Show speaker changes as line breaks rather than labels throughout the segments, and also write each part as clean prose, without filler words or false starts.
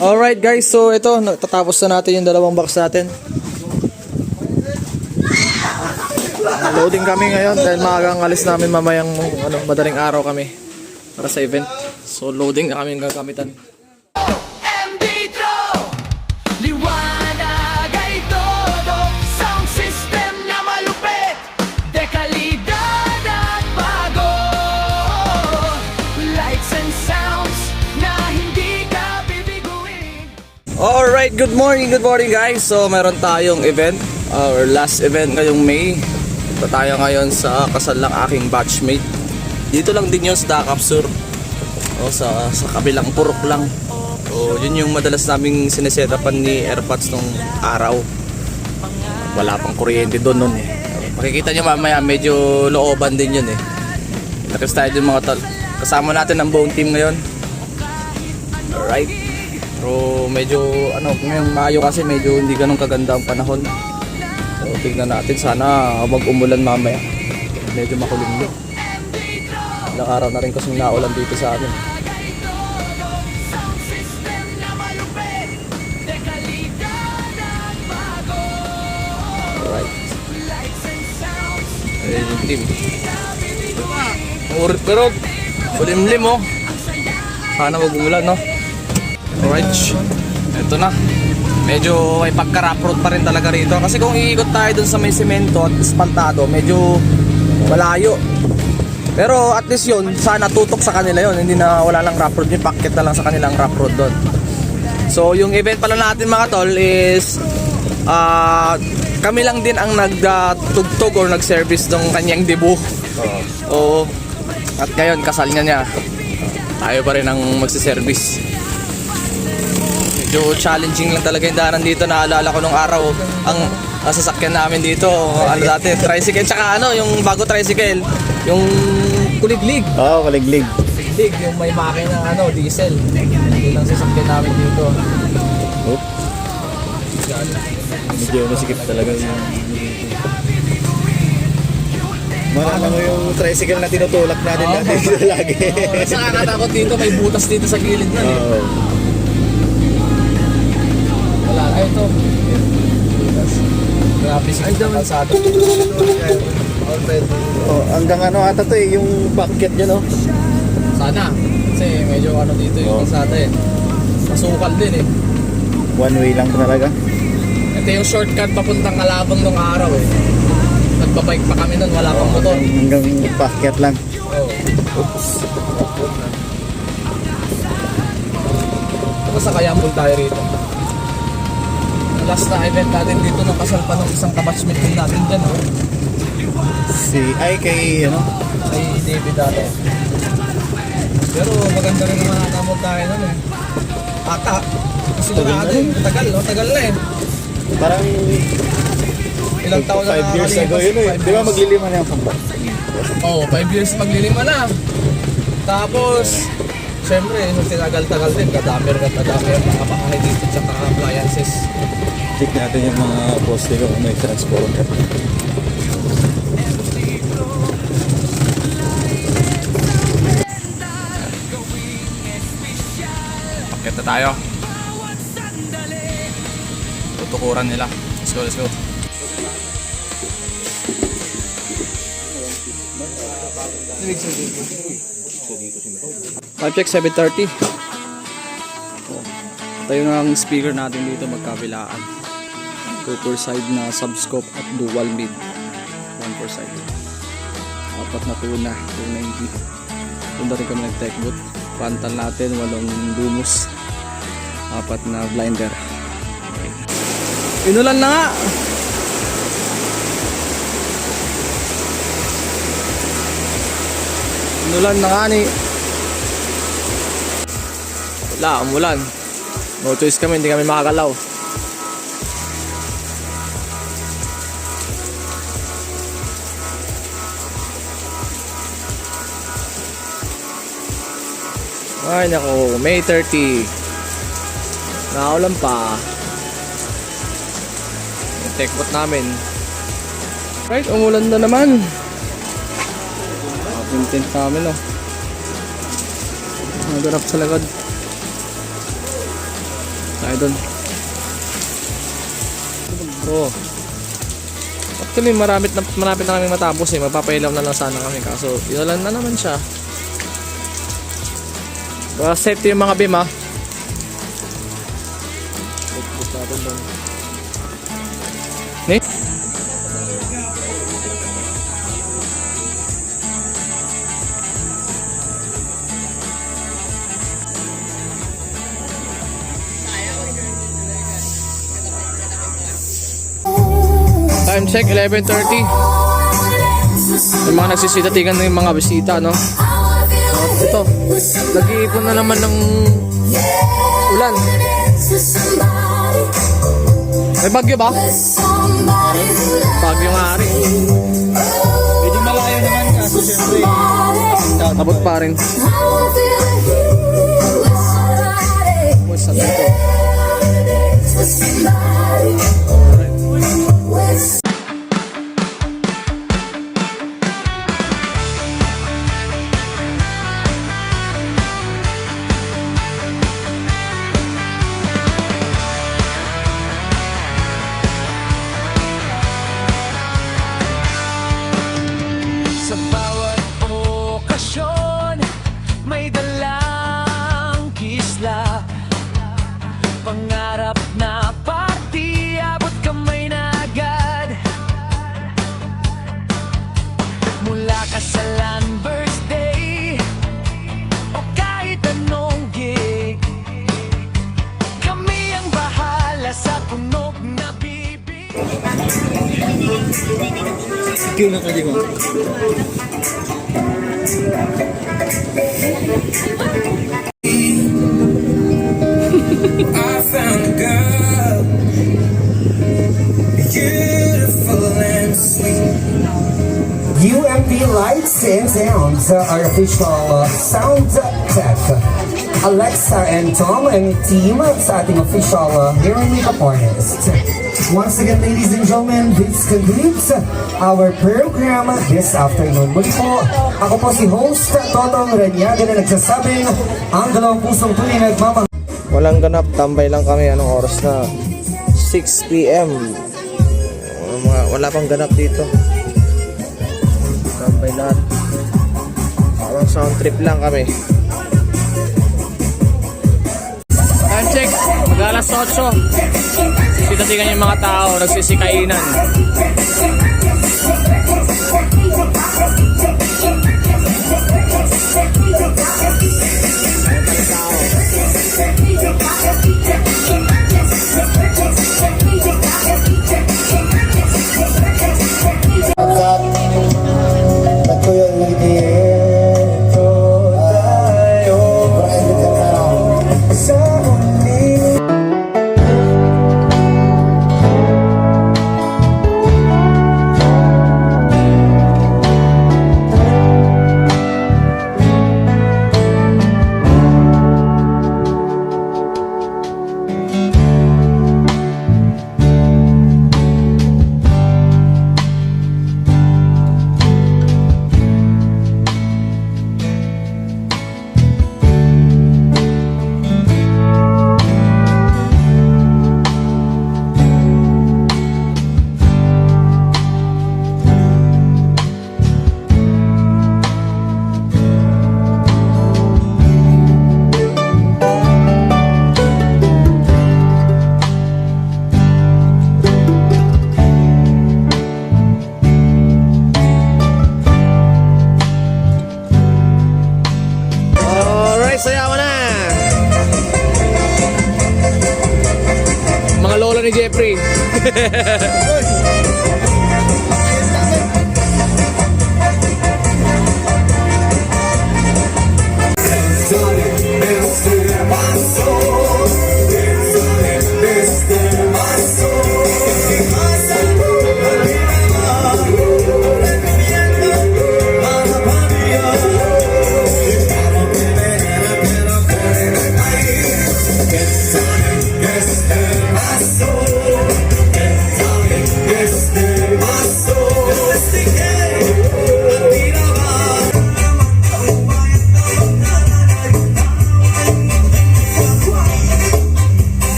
Alright guys, so ito, tatapos na natin yung dalawang box natin. Loading kami ngayon dahil maagang alis namin mamayang madaling araw kami para sa event. So loading na kami yung gagamitan. Alright, good morning guys. So meron tayong event, our last event ngayong May. Ito tayo ngayon sa kasal ng aking batchmate. Dito lang din yun sa Dakapsur, sa kabilang purok lang. So yun yung madalas naming sinesetapan ni Airpods nung araw. Wala pang kuryente doon nun eh. Makikita nyo mamaya medyo looban din yun eh. Nakis tayo din mga kasama natin ang buong team ngayon. Alright. Pero medyo ngayong Mayo kasi medyo hindi ganun kaganda ang panahon. So tignan natin, sana wag umulan mamaya. Medyo makulimlim. Ilang araw na rin kasing naulan dito sa amin. Alright. Ayan yung team. Pero kulimlim oh. Sana wag umulan no. Alright, ito na. Medyo may pagka-rough road pa rin talaga rito. Kasi kung iikot tayo dun sa may semento at espaltado, medyo malayo. Pero at least yun, sana tutok sa kanila yun. Hindi na wala lang rough road, yung packet na lang sa kanilang rough road doon. So yung event pala natin mga tol is kami lang din ang nagtugtog or nag-service ng kanyang debut. Oo. At ngayon kasal niya. Tayo pa rin ang magsiservice. Medyo challenging lang talaga yung daanan dito. Naalala ko nung araw ang sasakyan namin dito, dati tricycle, tsaka yung bago tricycle, yung kuliglig.
Oo, kuliglig.
Kuliglig, yung may makina diesel. Yun ang sasakyan namin dito.
Oop. Medyo masikip talaga yung marami mo yung tricycle na tinutulak natin dati lagi.
Sa nakakatakot dito, may butas dito sa gilid na. Wala, ito. Grabe si kalsada.
Hanggang ata to yung bucket niya
Sana. Kasi medyo dito yung kalsada eh. Masukal din eh.
One way lang talaga.
Ito yung shortcut papuntang Kalabang nung araw eh. Nagbabike pa kami nun, wala pang motor.
Hanggang bucket lang.
Oops. Basta kaya mul tayo rito. Last na event natin dito nung kasal pa ng isang kabatchmate din natin dyan
kay
kay David dati. Pero maganda rin naman natamod tayo nun eh. Ata kasi tagal na eh.
Parang
ilang taon na
5 years ago yun eh. Di ba maglilima na yung pampa?
Oo, 5 years maglilima na. Tapos siyempre, tinagal-tagal din, kadami ang papahay dito at saka appliances.
Check natin yung mga poste ko kung may transformer.
Pakit na tayo. Tutukuran nila. Let's go. Check 730. Tayo na ang speaker natin dito magkabilaan. 2 per side na subscope at dual mid. 1 per side. Apat na tuna, 290. Tunda rin kami nag-tech boot. Frontal natin, 8 Lumos. 4 na blinder. Okay. Inulan na nga! Inulan na nga ni. Wala, umulan. No choice kami, hindi kami makakalaw. Ay nako, May 30. Naulan pa. Yung techbot namin. Right, umulan na naman. Pintent namin oh. Naganap sa lagad. idol. Oo. Actually, marapit na kami matapos eh. Magpapailaw na lang sana kami. Kaso, yun lang na naman siya. Baka safety yung mga beam ha. Ne? Time check, 11:30. Yung mga nagsisita-tigan na yung mga bisita, no? Ito, nag-iipon na naman ng ulan. May bagyo ba? Bagyo nga rin.
Medyo malayo naman kaso syempre.
Abot pa rin. What's up dito?
Sa bawat okasyon, may dalang kisla. Pangarap na party, abot kamay na agad. Mula kasalan, birthday, o kahit anong gig, kami ang bahala sa tunog na bibig.
Ikaw na ka, di ba?
I found a girl, beautiful and sweet.
UMP Lights and Sounds, our official sound tech. Alexa and Tom and team sa ating official hair and makeup artist. Once again, ladies and gentlemen, this concludes our program this afternoon. Muli po, ako po si host Totong Ranyaga na nagsasabing ang dalawang pusong tuloy nagmamahal.
Walang ganap, tambay lang kami. Anong oras na? 6 PM. Wala pang ganap dito. Tambay lahat. Parang sound trip lang kami. Time check, mag-alas 8. Sitatigan yung mga tao, nagsisikainan. Sayawan na! Mga lola ni Jeffrey.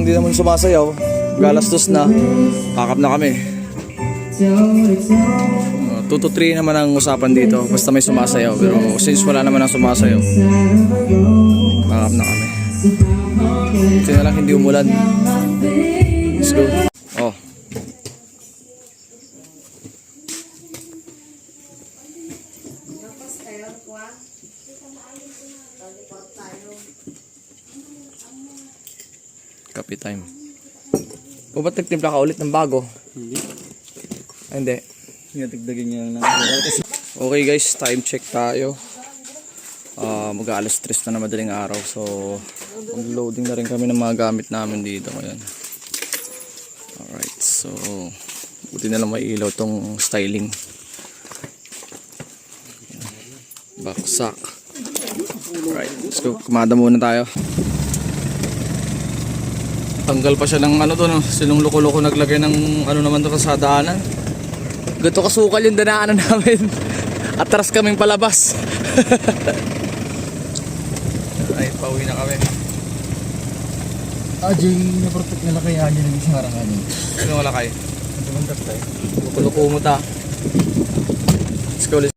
hindi naman sumasayaw, galastos na, pakap na kami. 2 to 3 naman ang usapan dito, basta may sumasayaw. Pero since wala naman ang sumasayaw, pakap na kami. Kasi na lang hindi umulan. Let's go. Oh. Kape time. O ba't nagtimpla ka ulit ng bago?
Hindi.
Ay, hindi.
Tigdagin niya lang.
Okay guys, time check tayo. Mag-aalas 3 na madaling araw. So, mag-loading na rin kami ng mga gamit namin dito ngayon. Alright, so buti na lang may ilaw tong styling. Baksak. Alright, let's go. Kumada muna tayo. Tanggal pa siya ng ano to, no? Sinong loko-loko naglagay ng ano naman to sa daanan. Ganito kasukal yung danaanan namin. Atras kaming palabas. Ay, pauwi na kami.
Jay, na-protect nila kaya niya nag isang harangan.
Sino wala kayo?
Tumandak tayo.
Loko-loko mo ta. Let's go, let's